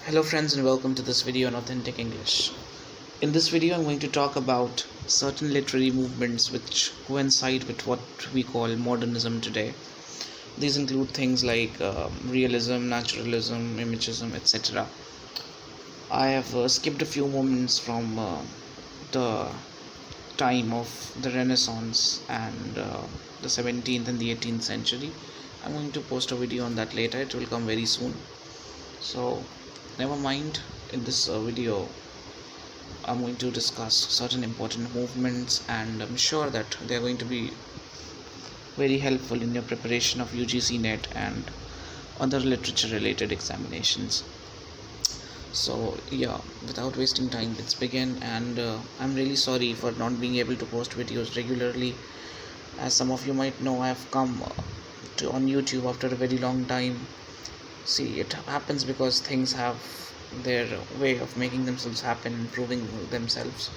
Hello friends and welcome to this video on Authentic English. In this video I'm going to talk about certain literary movements which coincide with what we call modernism today. These include things like realism, naturalism, imagism, etc. I have skipped a few moments from the time of the Renaissance and the 17th and the 18th century. I'm going to post a video on that later. It will come very soon. So never mind. In this video I'm going to discuss certain important movements, and I'm sure that they are going to be very helpful in your preparation of UGC NET and other literature related examinations. So yeah, without wasting time, let's begin. And I'm really sorry for not being able to post videos regularly. As some of you might know, I have come on YouTube after a very long time. See, it happens because things have their way of making themselves happen, improving themselves.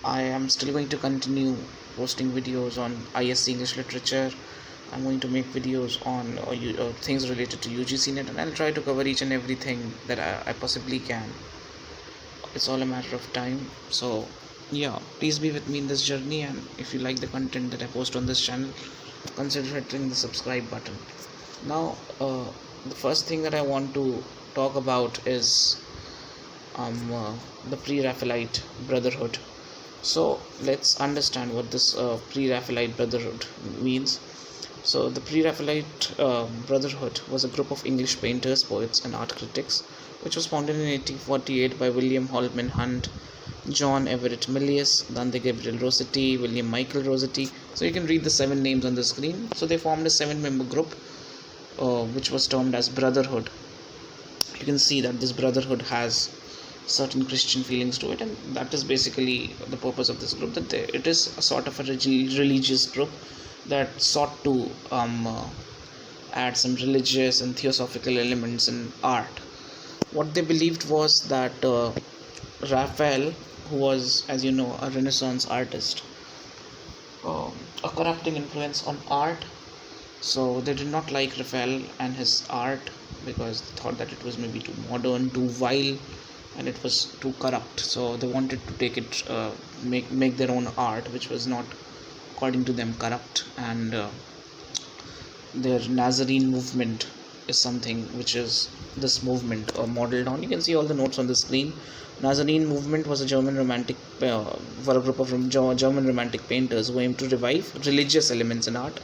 I am still going to continue posting videos on ISC English Literature. I'm going to make videos on things related to UGC NET, and I'll try to cover each and everything that I possibly can. It's all a matter of time. So yeah, please be with me in this journey, and if you like the content that I post on this channel, consider hitting the subscribe button. Now the first thing that I want to talk about is the pre-Raphaelite Brotherhood. So let's understand what this pre-Raphaelite Brotherhood means. So the pre-Raphaelite Brotherhood was a group of English painters, poets and art critics which was founded in 1848 by William Holman Hunt, John Everett Milius, Dante Gabriel Rossetti, William Michael Rossetti. So you can read the 7 names on the screen. So they formed a 7-member group which was termed as Brotherhood. You can see that this Brotherhood has certain Christian feelings to it, and that is basically the purpose of this group, that it is a sort of a religious group that sought to add some religious and theosophical elements in art. What they believed was that Raphael, who was, as you know, a Renaissance artist, a corrupting influence on art. So they did not like Raphael and his art because they thought that it was maybe too modern, too vile, and it was too corrupt. So they wanted to take it, make their own art, which was not, according to them, corrupt. And their Nazarene movement is something which is this movement modeled on. You can see all the notes on the screen. Nazarene movement was a German romantic for a group of German romantic painters who aimed to revive religious elements in art,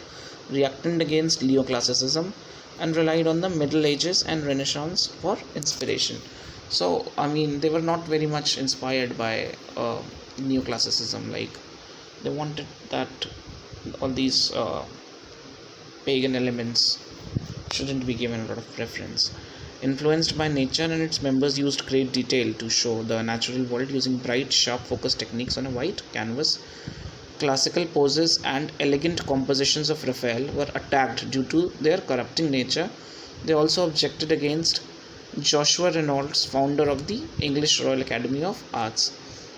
reacted against neoclassicism, and relied on the Middle Ages and Renaissance for inspiration. So I mean, they were not very much inspired by neoclassicism. Like, they wanted that all these pagan elements shouldn't be given a lot of preference. Influenced by nature, and its members used great detail to show the natural world using bright, sharp focus techniques on a white canvas. Classical poses and elegant compositions of Raphael were attacked due to their corrupting nature. They also objected against Joshua Reynolds, founder of the English Royal Academy of Arts,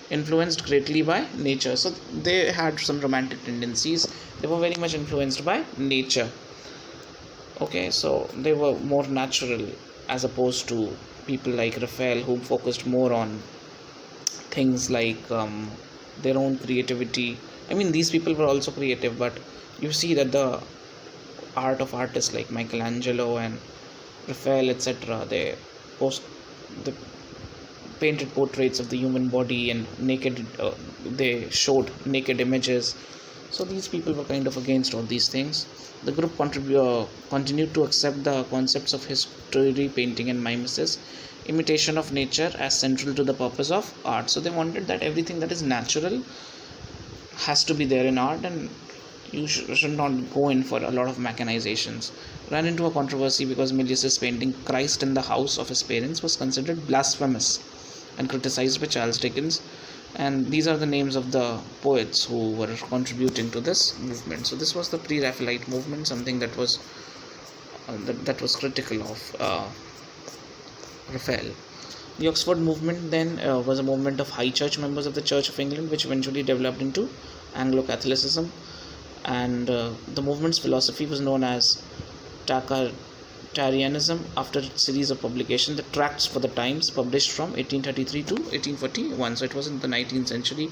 influenced greatly by nature. So they had some romantic tendencies. They were very much influenced by nature. Okay, so they were more natural as opposed to people like Raphael, who focused more on things like their own creativity. I mean, these people were also creative, but you see that the art of artists like Michelangelo and Raphael, etc., they painted portraits of the human body and naked. They showed naked images. So these people were kind of against all these things. The group continued to accept the concepts of history, painting, and mimesis, imitation of nature, as central to the purpose of art. So they wanted that everything that is natural has to be there in art, and you should not go in for a lot of mechanizations. Ran into a controversy because Milius's painting Christ in the house of his parents was considered blasphemous and criticized by Charles Dickens. And these are the names of the poets who were contributing to this movement. So this was the pre-Raphaelite movement, something that was critical of Raphael. The Oxford movement then was a movement of high church members of the Church of England, which eventually developed into Anglo-Catholicism. And the movement's philosophy was known as Naturalism after a series of publication, the Tracts for the Times, published from 1833 to 1841. So it was in the 19th century.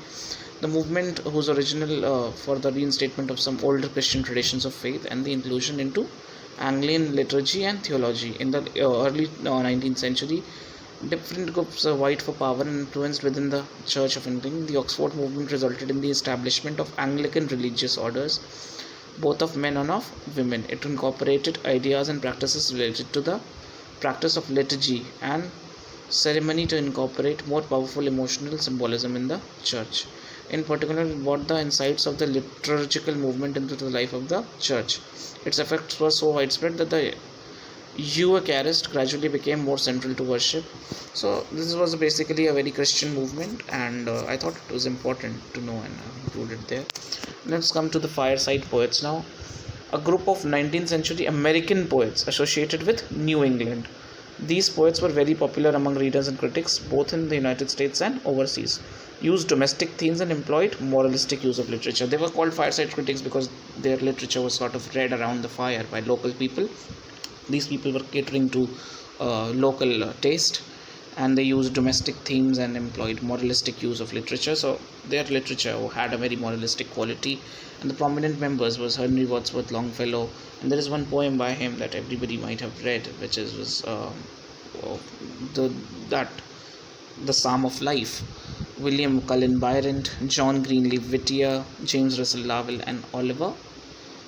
The movement whose original for the reinstatement of some older Christian traditions of faith and the inclusion into Anglican liturgy and theology. In the early 19th century, different groups vied for power and influence within the Church of England. The Oxford movement resulted in the establishment of Anglican religious orders, both of men and of women. It incorporated ideas and practices related to the practice of liturgy and ceremony to incorporate more powerful emotional symbolism in the church. In particular, it brought the insights of the liturgical movement into the life of the church. Its effects were so widespread that the Eucharist gradually became more central to worship. So this was basically a very Christian movement, and I thought it was important to know, and I included there. Let's come to the Fireside Poets now. A group of 19th century American poets associated with New England. These poets were very popular among readers and critics, both in the United States and overseas. Used domestic themes and employed moralistic use of literature. They were called fireside critics because their literature was sort of read around the fire by local people. These people were catering to local taste, and they used domestic themes and employed moralistic use of literature. So their literature had a very moralistic quality, and the prominent members was Henry Wadsworth Longfellow, and there is one poem by him that everybody might have read, which was the Psalm of Life. William Cullen Byron, John Greenleaf Whittier, James Russell Lowell, and Oliver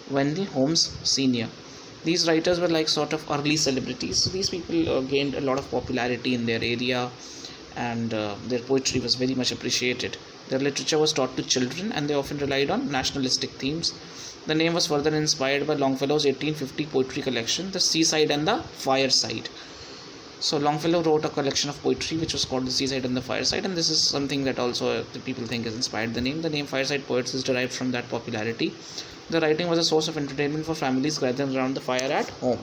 Wendell Holmes Sr. These writers were like sort of early celebrities. So these people gained a lot of popularity in their area, and their poetry was very much appreciated. Their literature was taught to children, and they often relied on nationalistic themes. The name was further inspired by Longfellow's 1850 poetry collection, The Seaside and the Fireside. So Longfellow wrote a collection of poetry which was called The Seaside and the Fireside, and this is something that also the people think has inspired the name. The name Fireside Poets is derived from that popularity. The writing was a source of entertainment for families gathering around the fire at home.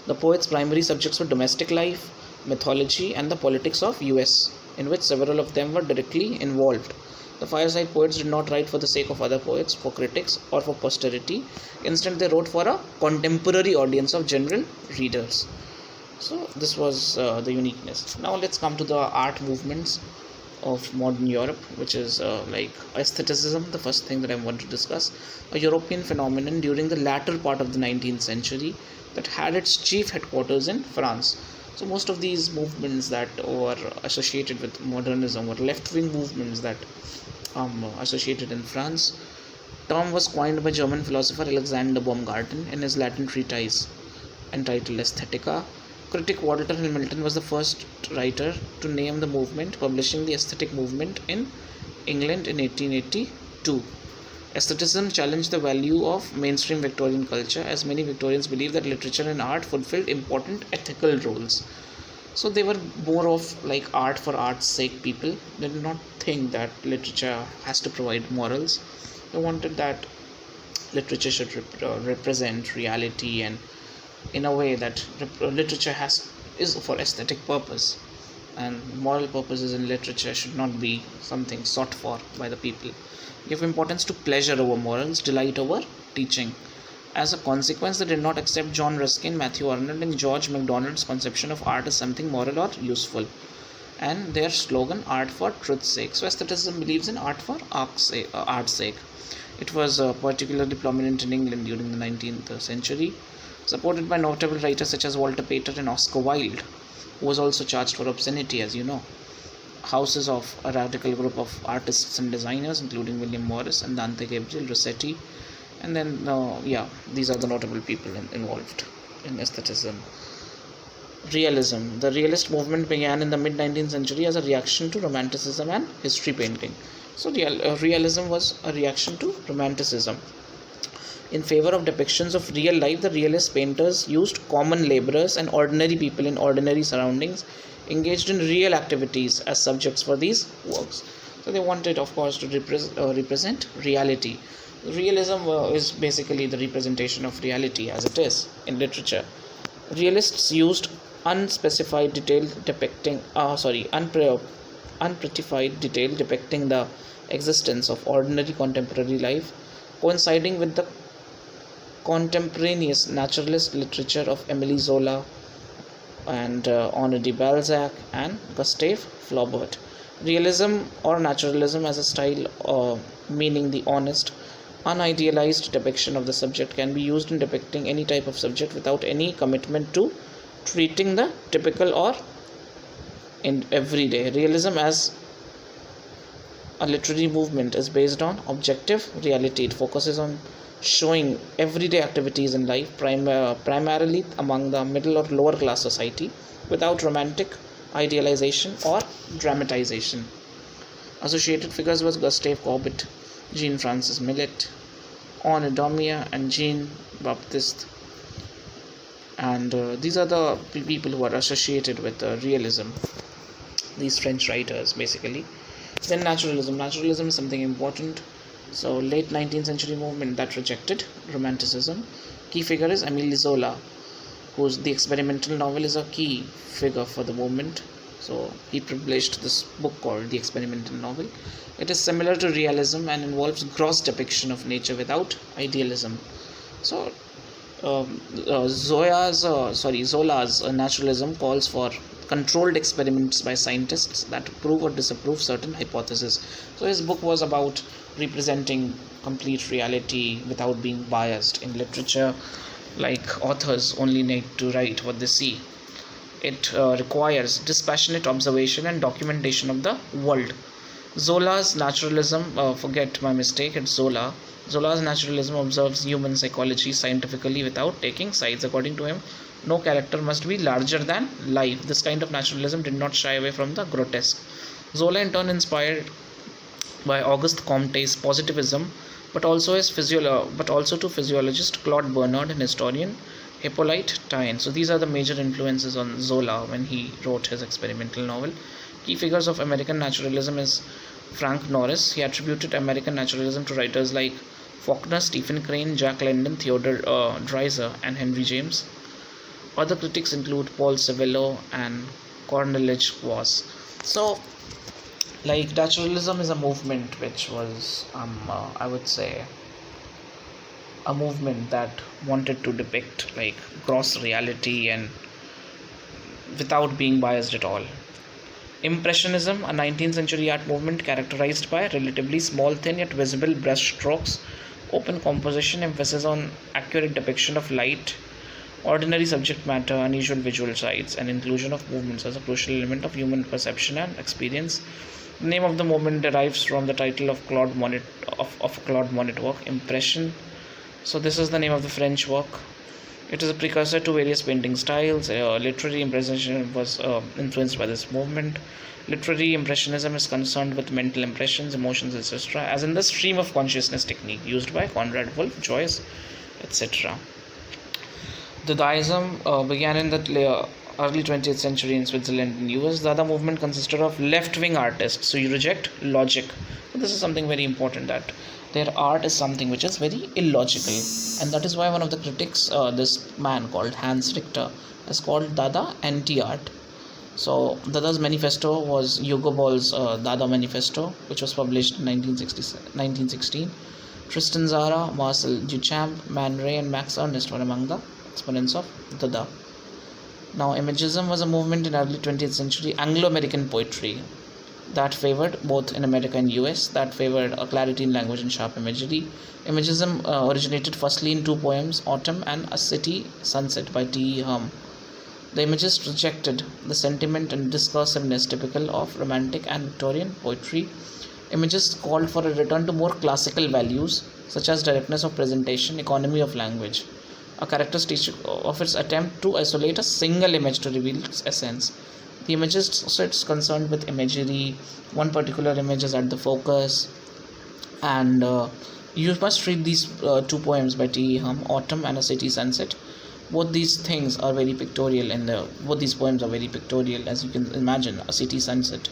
The poets' primary subjects were domestic life, mythology, and the politics of US, in which several of them were directly involved. The Fireside Poets did not write for the sake of other poets, for critics, or for posterity. Instead, they wrote for a contemporary audience of general readers. So this was the uniqueness. Now let's come to the art movements of modern Europe, which is like aestheticism, the first thing that I want to discuss. A European phenomenon during the latter part of the 19th century that had its chief headquarters in France. So most of these movements that were associated with modernism were left-wing movements that associated in France. Term was coined by German philosopher Alexander Baumgarten in his Latin treatise entitled Aesthetica. Critic Walter Hamilton was the first writer to name the movement, publishing the aesthetic movement in England in 1882. Aestheticism challenged the value of mainstream Victorian culture, as many Victorians believed that literature and art fulfilled important ethical roles. So they were more of like art for art's sake people. They did not think that literature has to provide morals. They wanted that literature should represent reality, and in a way that literature is for aesthetic purpose, and moral purposes in literature should not be something sought for by the people. Give importance to pleasure over morals, delight over teaching. As a consequence, they did not accept John Ruskin, Matthew Arnold, and George MacDonald's conception of art as something moral or useful, and their slogan, art for truth's sake. So aestheticism believes in art for art's sake. It was particularly prominent in England during the 19th century, supported by notable writers such as Walter Pater and Oscar Wilde, who was also charged for obscenity, as you know. Houses of a radical group of artists and designers, including William Morris and Dante Gabriel Rossetti, and then these are the notable people involved in aestheticism. Realism. The realist movement began in the mid-19th century as a reaction to Romanticism and history painting. So realism was a reaction to Romanticism. In favor of depictions of real life, the realist painters used common laborers and ordinary people in ordinary surroundings engaged in real activities as subjects for these works. So they wanted, of course, to represent reality. Realism is basically the representation of reality as it is in literature. Realists used unspecified detail depicting unprettified detail depicting the existence of ordinary contemporary life, coinciding with the contemporaneous naturalist literature of Émile Zola and Henri de Balzac and Gustave Flaubert. Realism or naturalism as a style, meaning the honest, unidealized depiction of the subject, can be used in depicting any type of subject without any commitment to treating the typical or in everyday. Realism as a literary movement is based on objective reality. It focuses on showing everyday activities in life, primarily among the middle or lower class society, without romantic idealization or dramatization. Associated figures was Gustave Courbet, Jean Francis Millet, Henri Daumier, and Jean Baptiste. And these are the people who are associated with realism, these French writers basically. Then naturalism. Naturalism is something important. So late 19th century movement that rejected romanticism. Key figure is Émile Zola, whose The Experimental Novel is a key figure for the movement. So he published this book called The Experimental Novel. It is similar to realism and involves gross depiction of nature without idealism. So Zola's naturalism calls for controlled experiments by scientists that prove or disapprove certain hypotheses. So his book was about representing complete reality without being biased. In literature, like authors only need to write what they see. It requires dispassionate observation and documentation of the world. Zola's naturalism, forget my mistake, it's Zola. Zola's naturalism observes human psychology scientifically without taking sides. According to him, no character must be larger than life. This kind of naturalism did not shy away from the grotesque. Zola, in turn, inspired by Auguste Comte's positivism, but also to physiologist Claude Bernard and historian Hippolyte Taine. So these are the major influences on Zola when he wrote his experimental novel. Key figures of American naturalism is Frank Norris. He attributed American naturalism to writers like Faulkner, Stephen Crane, Jack London, Theodore Dreiser, and Henry James. Other critics include Paul Civillo and Cornelius Voss. So, like, naturalism is a movement which was, I would say, a movement that wanted to depict like gross reality and without being biased at all. Impressionism, a 19th century art movement characterized by relatively small, thin yet visible brush strokes, open composition, emphasis on accurate depiction of light, ordinary subject matter, unusual visual sights, and inclusion of movements as a crucial element of human perception and experience. The name of the movement derives from the title of Claude Monet work, Impression. So this is the name of the French work. It is a precursor to various painting styles. Literary Impressionism was influenced by this movement. Literary Impressionism is concerned with mental impressions, emotions, etc., as in the stream of consciousness technique used by Conrad Wolf, Joyce, etc. Dadaism began in the early 20th century in Switzerland and US. The Dada movement consisted of left-wing artists, so you reject logic. So this is something very important, that their art is something which is very illogical, and that is why one of the critics, this man called Hans Richter, is called Dada anti-art. So Dada's manifesto was Hugo Ball's Dada Manifesto, which was published in 1916. Tristan Zara, Marcel Duchamp, Man Ray, and Max Ernst were among the exponents of Dada. Now, Imagism was a movement in early 20th century Anglo-American poetry that favored, both in America and US, that favored a clarity in language and sharp imagery. Imagism originated firstly in two poems, Autumn and A City Sunset by T.E. Hum. The Imagists rejected the sentiment and discursiveness typical of Romantic and Victorian poetry. Imagists called for a return to more classical values such as directness of presentation, economy of language, a characteristic of its attempt to isolate a single image to reveal its essence. The Imagists sits concerned with imagery, one particular image is at the focus, and you must read these two poems by T.E. Hum, Autumn and A City Sunset. Both these things are very pictorial, both these poems are very pictorial, as you can imagine, a city sunset.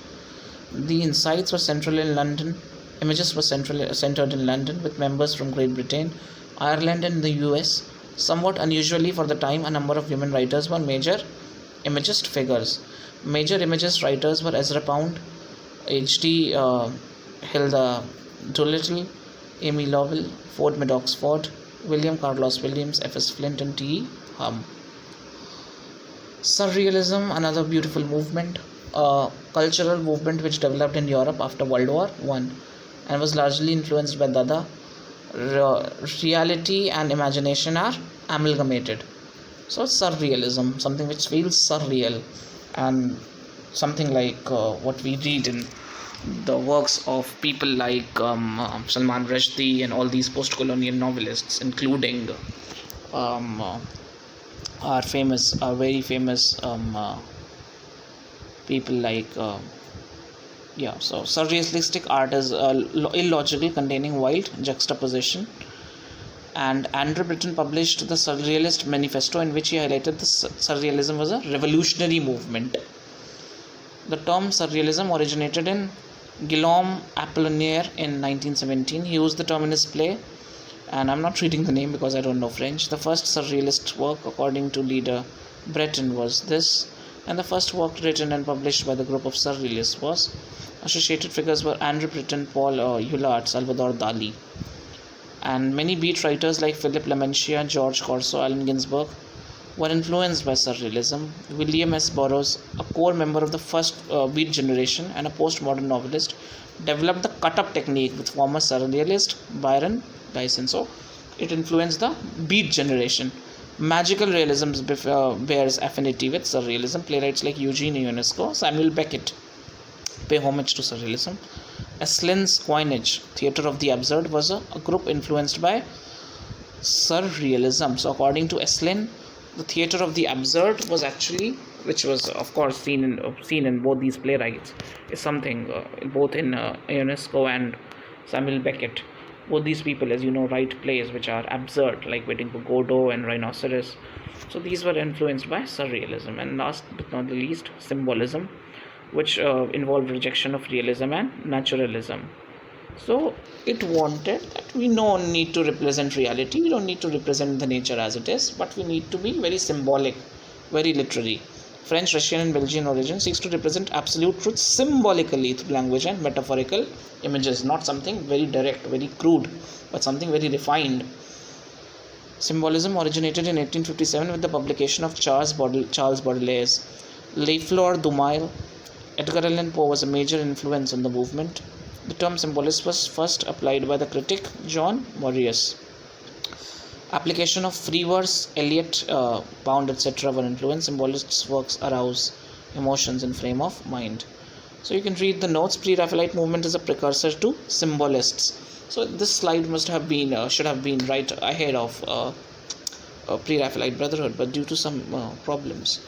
The insights were central in London. Images were centered in London, with members from Great Britain, Ireland, and the US. Somewhat unusually for the time, a number of women writers were major Imagist figures. Major Imagist writers were Ezra Pound, H.D. Hilda Doolittle, Amy Lowell, Ford Madox Ford, William Carlos Williams, F.S. Flint, and T. Hum. Surrealism, another beautiful movement, a cultural movement which developed in Europe after World War I and was largely influenced by Dada. Reality and imagination are amalgamated. So Surrealism, something which feels surreal, and something like what we read in the works of people like Salman Rushdie and all these post-colonial novelists, including our very famous people like so surrealistic art is illogical, containing wild juxtaposition. And Andrew Britton published the Surrealist Manifesto, in which he highlighted the Surrealism was a revolutionary movement. The term Surrealism originated in Guillaume Apollinaire in 1917. He used the term in his play, and I'm not reading the name because I don't know French. The first surrealist work, according to leader Breton, was this, and the first work written and published by the group of surrealists was. Associated figures were Andrew Breton, Paul Eluard, Salvador Dali, and many beat writers like Philip Lamentia, George Corso, Allen Ginsberg were influenced by surrealism. William S. Burroughs, a core member of the first beat generation and a postmodern novelist, developed the cut-up technique with former surrealist Byron Dyson. So it influenced the beat generation. Magical realism bears affinity with surrealism. Playwrights like Eugene Ionesco, Samuel Beckett pay homage to surrealism. Eslin's coinage, Theatre of the Absurd, was a group influenced by surrealism. So according to Eslin, the Theatre of the Absurd was actually, which was of course seen in both these playwrights, is something both in Ionesco and Samuel Beckett. Both these people, as you know, write plays which are absurd, like Waiting for Godot and Rhinoceros. So these were influenced by surrealism. And last but not the least, symbolism, which involved rejection of realism and naturalism. So it wanted that we don't need to represent reality, we don't need to represent the nature as it is, but we need to be very symbolic, very literary. French, Russian, and Belgian origin seeks to represent absolute truth symbolically through language and metaphorical images, not something very direct, very crude, but something very refined. Symbolism originated in 1857 with the publication of Charles Baudelaire's Les Fleurs du Mal. Edgar Allan Poe was a major influence on the movement. The term symbolist was first applied by the critic John Marius. Application of free verse, Eliot, Pound, etc. were influenced. Symbolists' works arouse emotions in frame of mind. So you can read the notes. Pre-Raphaelite movement is a precursor to symbolists. So this slide must have been should have been right ahead of Pre-Raphaelite Brotherhood, but due to some problems,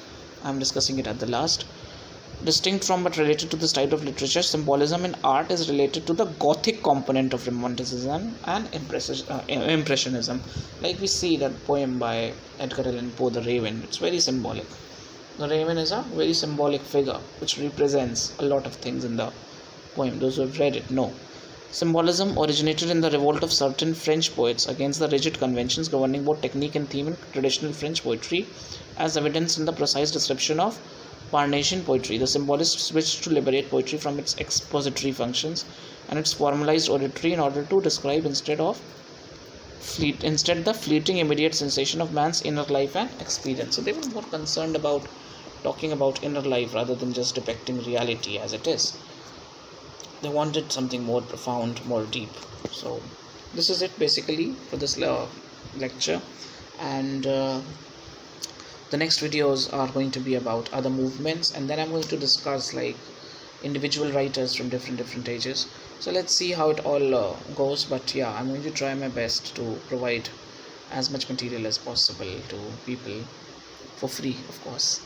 I'm discussing it at the last. Distinct from but related to the style of literature, symbolism in art is related to the Gothic component of Romanticism and Impressionism. Like we see that poem by Edgar Allan Poe, The Raven, it's very symbolic. The Raven is a very symbolic figure which represents a lot of things in the poem. Those who have read it know. Symbolism originated in the revolt of certain French poets against the rigid conventions governing both technique and theme in traditional French poetry, as evidenced in the precise description of Parnassian poetry. The symbolists wished to liberate poetry from its expository functions and its formalized auditory in order to describe instead the fleeting immediate sensation of man's inner life and experience. So they were more concerned about talking about inner life rather than just depicting reality as it is. They wanted something more profound, more deep. So this is it basically for this lecture, and the next videos are going to be about other movements, and then I'm going to discuss like individual writers from different ages. So let's see how it all goes, but yeah, I'm going to try my best to provide as much material as possible to people for free, of course.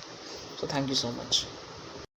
So thank you so much.